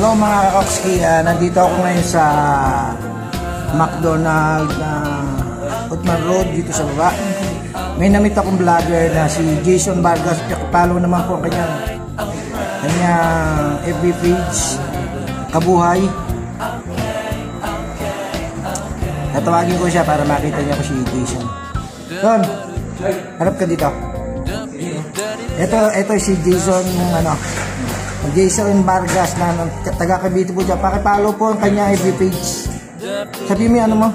Hello mga kakokski, nandito ako ngayon sa McDonald's na Utman Road dito sa baba. May namit akong vlogger na si Jason Vargas. Follow naman po ang kanyang FB page, Kabuhay. Natawagin ko siya para makita niya ko si Jason. Don, harap ka dito. Ito si Jason, Jason Vargas na taga Cavite po siya. Pakipollow po ang kanyang FB page. Sabi mo ano mo?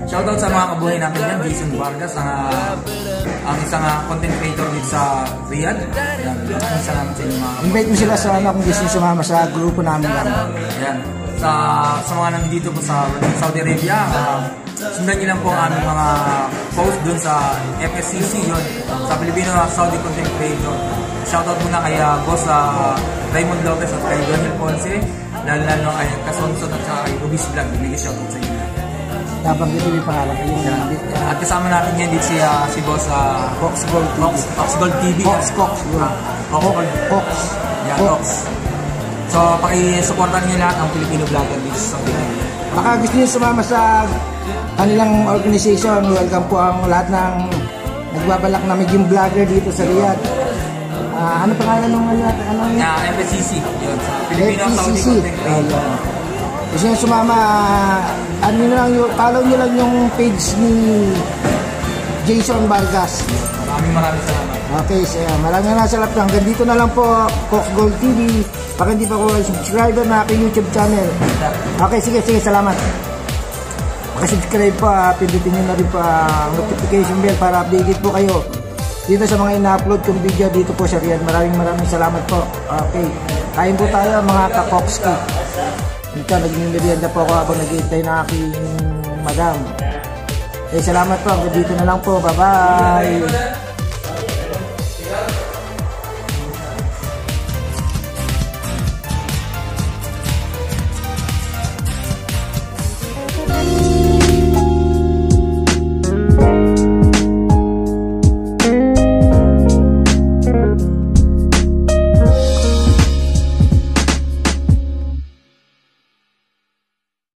Shoutout sa mga kabuhay natin yan, Jason Vargas, ang isang content creator dito sa Riyadh. Salamat sa inyo mga kabuhay. Invite mo sila sa kung gusto nyo sumama sa grupo namin. Yan. Sa mga nandito po sa Saudi Arabia, sundan nyo lang po ang aming mga post dun sa FSCC yun, sa Filipino Saudi Content Creator. Shoutout muna kay Boss Raymond Lopez at kay Daniel Ponce, lalo kay Kasonson at kay Rubis Vlog. Bigay shoutout sa inyo. Nabanggit yung pangalan kayo. At kasama natin ngayon dito si Boss Cox Gold TV. Cox Gold TV. Cox. Yan, Cox. So, pakisuportan nyo lahat ang Filipino vlogger dito sa Pilipinas. Baka gusto nyo sumama sa kanilang organization, welcome po ang lahat ng nagbabalak na maging vlogger dito sa Riyadh. Ano pangalan nung FSCC. Yun, sa Filipino Saudi Content Creator. Gusto nyo sumama, follow nyo lang yung page ni Jason Vargas. Maraming salamat. Okay, so maraming salamat. Hanggang dito na lang po, Cox Gold TV. Baka hindi pa ko subscriber na aking YouTube channel. Okay, sige, salamat. Subscribe po, pindutin nyo na rin po ang notification bell para updated po kayo dito sa mga ina-upload kong video dito po sa Riyadh. Maraming salamat po. Okay, kain po tayo mga kakokski. Ito, nagmimerienda po ako habang nag-iintay na aking madam. Salamat po, hanggang dito na lang po. Bye-bye.